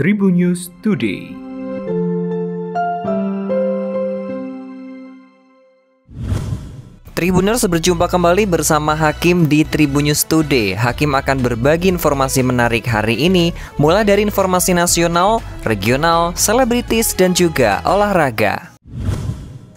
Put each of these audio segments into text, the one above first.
Tribun News Today. Tribuners berjumpa kembali bersama Hakim di Tribun News Today. Hakim akan berbagi informasi menarik hari ini, mulai dari informasi nasional, regional, selebritis, dan juga olahraga.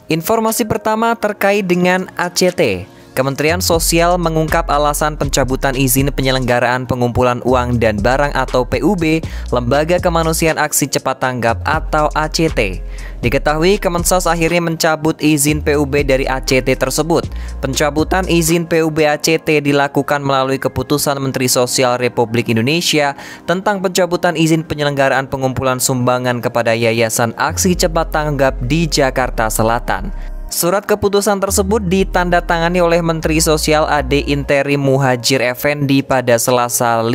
Informasi pertama terkait dengan ACT. Kementerian Sosial mengungkap alasan pencabutan izin penyelenggaraan pengumpulan uang dan barang atau PUB Lembaga Kemanusiaan Aksi Cepat Tanggap atau ACT. Diketahui Kemensos akhirnya mencabut izin PUB dari ACT tersebut. Pencabutan izin PUB ACT dilakukan melalui keputusan Menteri Sosial Republik Indonesia tentang pencabutan izin penyelenggaraan pengumpulan sumbangan kepada Yayasan Aksi Cepat Tanggap di Jakarta Selatan. Surat keputusan tersebut ditandatangani oleh Menteri Sosial AD Interim Muhadjir Effendi pada Selasa 5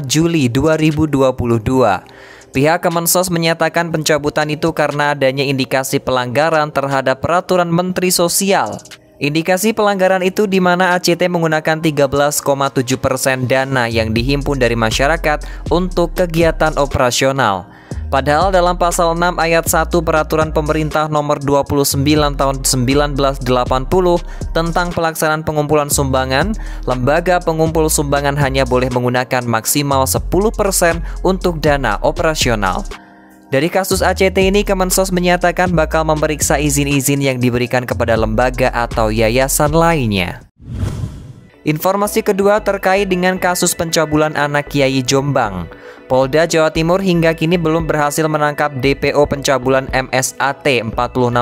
Juli 2022. Pihak Kemensos menyatakan pencabutan itu karena adanya indikasi pelanggaran terhadap peraturan Menteri Sosial. Indikasi pelanggaran itu di mana ACT menggunakan 13,7% dana yang dihimpun dari masyarakat untuk kegiatan operasional. Padahal dalam pasal 6 ayat 1 Peraturan Pemerintah Nomor 29 Tahun 1980 tentang pelaksanaan pengumpulan sumbangan, lembaga pengumpul sumbangan hanya boleh menggunakan maksimal 10% untuk dana operasional. Dari kasus ACT ini, Kemensos menyatakan bakal memeriksa izin-izin yang diberikan kepada lembaga atau yayasan lainnya. Informasi kedua terkait dengan kasus pencabulan anak Kiai Jombang. Polda Jawa Timur hingga kini belum berhasil menangkap DPO pencabulan MSAT 46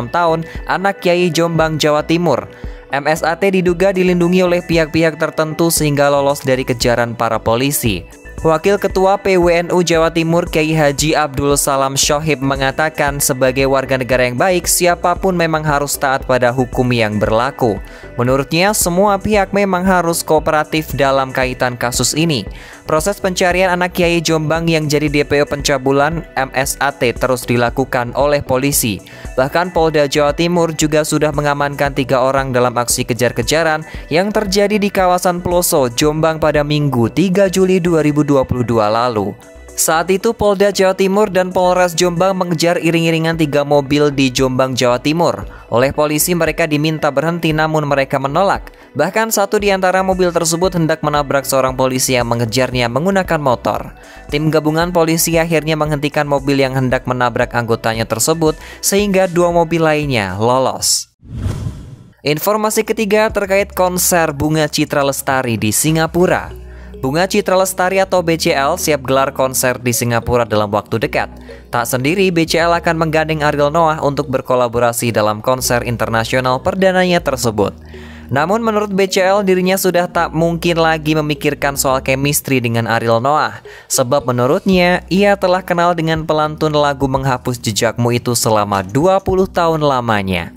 tahun anak Kiai Jombang, Jawa Timur. MSAT diduga dilindungi oleh pihak-pihak tertentu sehingga lolos dari kejaran para polisi. Wakil Ketua PWNU Jawa Timur Kiai Haji Abdul Salam Shohib mengatakan sebagai warga negara yang baik, siapapun memang harus taat pada hukum yang berlaku. Menurutnya, semua pihak memang harus kooperatif dalam kaitan kasus ini. Proses pencarian anak Kiai Jombang yang jadi DPO pencabulan MSAT terus dilakukan oleh polisi. Bahkan Polda Jawa Timur juga sudah mengamankan 3 orang dalam aksi kejar-kejaran yang terjadi di kawasan Ploso, Jombang pada Minggu 3 Juli 2022 lalu. Saat itu Polda Jawa Timur dan Polres Jombang mengejar iring-iringan 3 mobil di Jombang, Jawa Timur. Oleh polisi mereka diminta berhenti namun mereka menolak. Bahkan satu di antara mobil tersebut hendak menabrak seorang polisi yang mengejarnya menggunakan motor. Tim gabungan polisi akhirnya menghentikan mobil yang hendak menabrak anggotanya tersebut sehingga 2 mobil lainnya lolos. Informasi ketiga terkait konser Bunga Citra Lestari di Singapura. Bunga Citra Lestari atau BCL siap gelar konser di Singapura dalam waktu dekat. Tak sendiri, BCL akan menggandeng Ariel Noah untuk berkolaborasi dalam konser internasional perdananya tersebut. Namun menurut BCL, dirinya sudah tak mungkin lagi memikirkan soal chemistry dengan Ariel Noah. Sebab menurutnya, ia telah kenal dengan pelantun lagu Menghapus Jejakmu itu selama 20 tahun lamanya.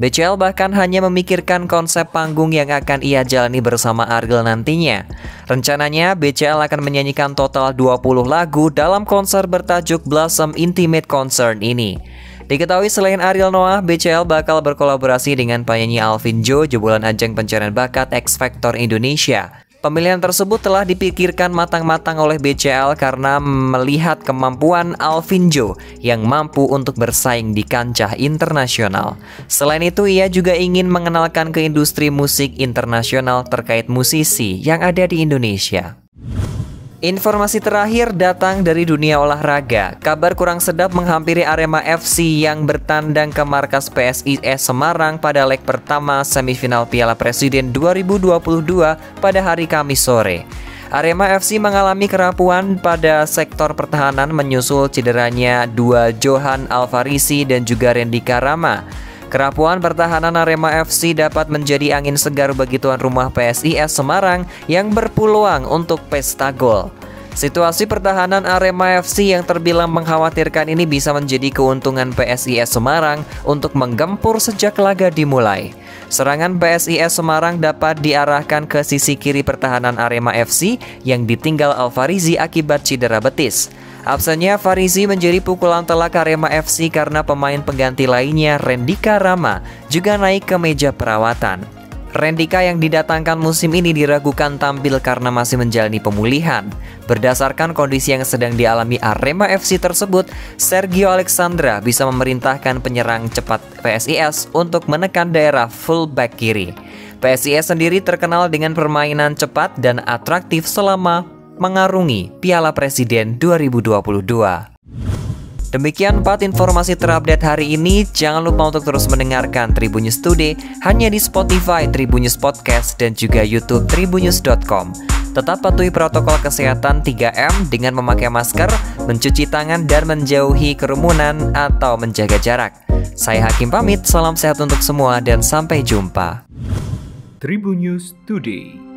BCL bahkan hanya memikirkan konsep panggung yang akan ia jalani bersama Ariel nantinya. Rencananya, BCL akan menyanyikan total 20 lagu dalam konser bertajuk Blossom Intimate Concert ini. Diketahui selain Ariel Noah, BCL bakal berkolaborasi dengan penyanyi Alvin Joe jebolan ajang pencarian bakat X Factor Indonesia. Pemilihan tersebut telah dipikirkan matang-matang oleh BCL karena melihat kemampuan Alvin Joe yang mampu untuk bersaing di kancah internasional. Selain itu, ia juga ingin mengenalkan ke industri musik internasional terkait musisi yang ada di Indonesia. Informasi terakhir datang dari dunia olahraga. Kabar kurang sedap menghampiri Arema FC yang bertandang ke markas PSIS Semarang pada leg pertama semifinal Piala Presiden 2022 pada hari Kamis sore. Arema FC mengalami kerapuan pada sektor pertahanan menyusul cederanya 2 Johan Alfarisi dan juga Randy Karama. Kerapuan pertahanan Arema FC dapat menjadi angin segar bagi tuan rumah PSIS Semarang yang berpeluang untuk pesta gol. Situasi pertahanan Arema FC yang terbilang mengkhawatirkan ini bisa menjadi keuntungan PSIS Semarang untuk menggempur sejak laga dimulai. Serangan PSIS Semarang dapat diarahkan ke sisi kiri pertahanan Arema FC yang ditinggal Alfarizi akibat cedera betis. Absennya Farizi menjadi pukulan telak Arema FC karena pemain pengganti lainnya Randy Karama juga naik ke meja perawatan. Rendika yang didatangkan musim ini diragukan tampil karena masih menjalani pemulihan. Berdasarkan kondisi yang sedang dialami Arema FC tersebut, Sergio Alexandra bisa memerintahkan penyerang cepat PSIS untuk menekan daerah fullback kiri. PSIS sendiri terkenal dengan permainan cepat dan atraktif selama mengarungi Piala Presiden 2022. Demikian 4 informasi terupdate hari ini. Jangan lupa untuk terus mendengarkan Tribun News Today hanya di Spotify Tribun News Podcast dan juga YouTube tribunnews.com. Tetap patuhi protokol kesehatan 3M dengan memakai masker, mencuci tangan, dan menjauhi kerumunan atau menjaga jarak. Saya Hakim pamit, salam sehat untuk semua dan sampai jumpa. Tribun News Today.